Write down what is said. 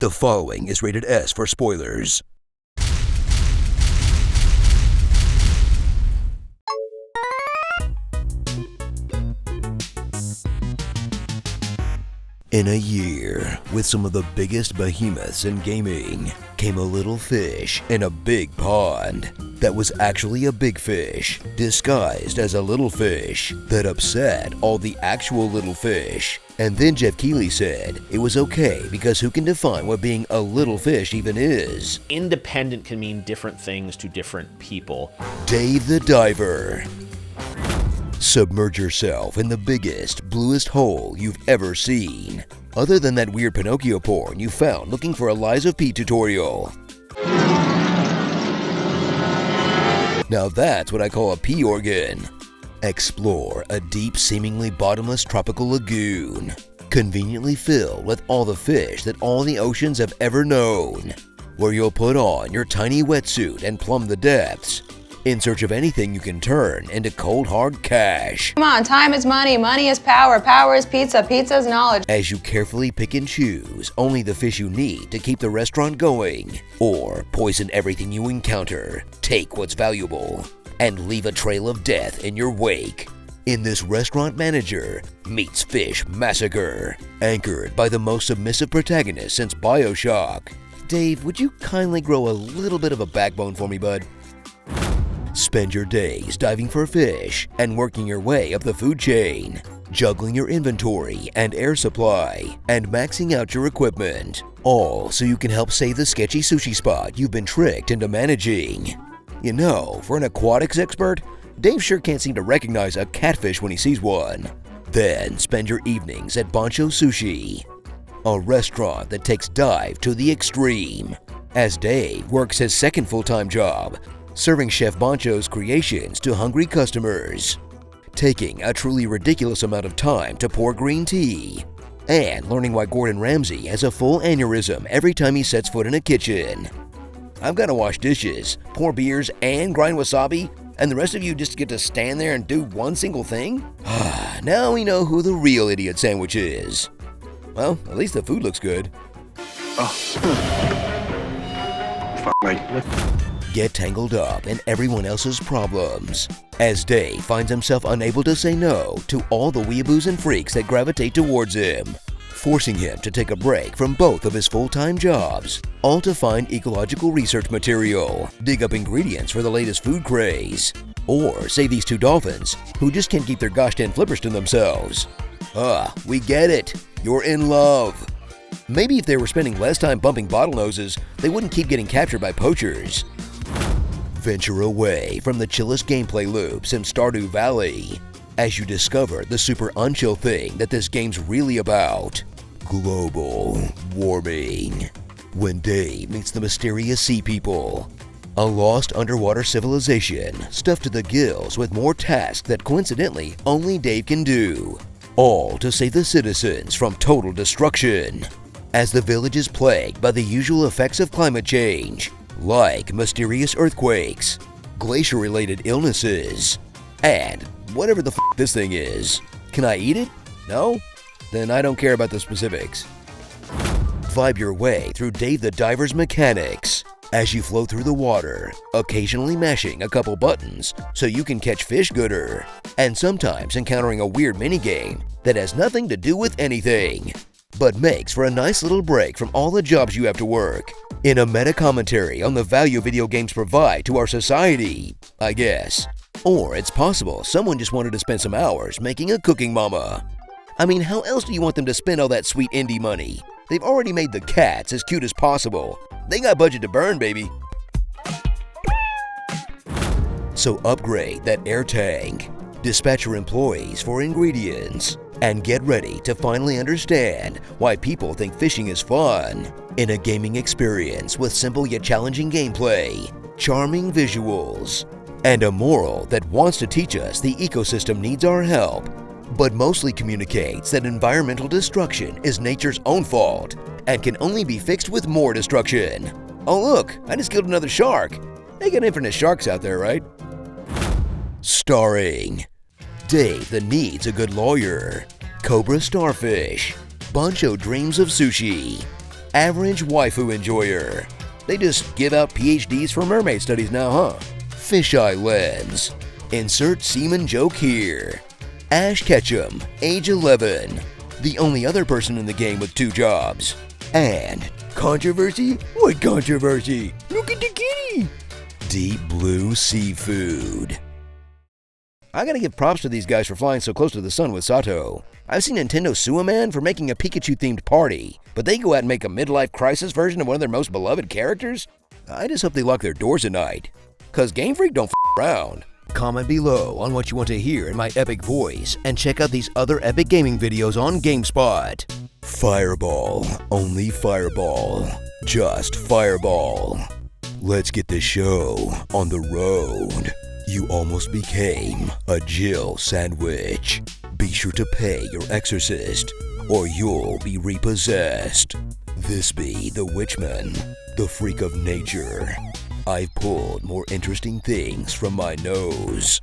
The following is rated S for spoilers. In a year, with some of the biggest behemoths in gaming, came a little fish in a big pond that was actually a big fish disguised as a little fish that upset all the actual little fish. And then Jeff Keighley said it was okay because who can define what being a little fish even is? Independent can mean different things to different people. Dave the Diver. Submerge yourself in the biggest, bluest hole you've ever seen. Other than that weird Pinocchio porn you found looking for a Lies of P tutorial. Now that's what I call a pee organ. Explore a deep, seemingly bottomless tropical lagoon, conveniently filled with all the fish that all the oceans have ever known, where you'll put on your tiny wetsuit and plumb the depths, in search of anything you can turn into cold hard cash. Come on, time is money, money is power, power is pizza, pizza is knowledge. As you carefully pick and choose only the fish you need to keep the restaurant going, or poison everything you encounter, take what's valuable, and leave a trail of death in your wake. In this Restaurant Manager meets Fish Massacre, anchored by the most submissive protagonist since BioShock. Dave, would you kindly grow a little bit of a backbone for me, bud? Spend your days diving for fish and working your way up the food chain, juggling your inventory and air supply, and maxing out your equipment, all so you can help save the sketchy sushi spot you've been tricked into managing. You know, for an aquatics expert, Dave sure can't seem to recognize a catfish when he sees one. Then spend your evenings at Bancho Sushi, a restaurant that takes dive to the extreme, as Dave works his second full-time job, serving Chef Bancho's creations to hungry customers, taking a truly ridiculous amount of time to pour green tea, and learning why Gordon Ramsay has a full aneurysm every time he sets foot in a kitchen. I've got to wash dishes, pour beers, and grind wasabi, and the rest of you just get to stand there and do one single thing? Now we know who the real idiot sandwich is. Well, at least the food looks good. Get tangled up in everyone else's problems, as Dave finds himself unable to say no to all the weeaboos and freaks that gravitate towards him, forcing him to take a break from both of his full-time jobs, all to find ecological research material, dig up ingredients for the latest food craze, or save these two dolphins who just can't keep their gosh darn flippers to themselves. We get it. You're in love. Maybe if they were spending less time bumping bottlenoses, they wouldn't keep getting captured by poachers. Venture away from the chillest gameplay loops in Stardew Valley as you discover the super unchill thing that this game's really about: global warming. When Dave meets the mysterious sea people, a lost underwater civilization stuffed to the gills with more tasks that coincidentally only Dave can do, all to save the citizens from total destruction, as the village is plagued by the usual effects of climate change, like mysterious earthquakes, glacier-related illnesses, and whatever the f this thing is. Can I eat it? No? Then I don't care about the specifics. Vibe your way through Dave the Diver's mechanics as you flow through the water, occasionally mashing a couple buttons so you can catch fish gooder, and sometimes encountering a weird minigame that has nothing to do with anything, but makes for a nice little break from all the jobs you have to work, in a meta-commentary on the value video games provide to our society, I guess. Or it's possible someone just wanted to spend some hours making a cooking mama. I mean, how else do you want them to spend all that sweet indie money? They've already made the cats as cute as possible. They got budget to burn, baby. So upgrade that air tank, dispatch your employees for ingredients, and get ready to finally understand why people think fishing is fun in a gaming experience with simple yet challenging gameplay, charming visuals, and a moral that wants to teach us the ecosystem needs our help, but mostly communicates that environmental destruction is nature's own fault and can only be fixed with more destruction. Oh look, I just killed another shark. They got infinite sharks out there, right? Starring Dave that needs a good lawyer, Cobra Starfish, Bancho dreams of sushi, Average waifu enjoyer. They just give out PhDs for mermaid studies now, huh? Fisheye lens. Insert semen joke here. Ash Ketchum, age 11. The only other person in the game with 2 jobs. And controversy? What controversy? Look at the kitty! Deep blue seafood. I gotta give props to these guys for flying so close to the sun with Sato. I've seen Nintendo sue a man for making a Pikachu-themed party, but they go out and make a midlife crisis version of one of their most beloved characters? I just hope they lock their doors at night. Cause Game Freak don't f around. Comment below on what you want to hear in my epic voice, and check out these other epic gaming videos on GameSpot. Fireball, only Fireball, just Fireball. Let's get the show on the road. You almost became a Jill sandwich. Be sure to pay your exorcist, or you'll be repossessed. This be the Witchman, the freak of nature. I've pulled more interesting things from my nose.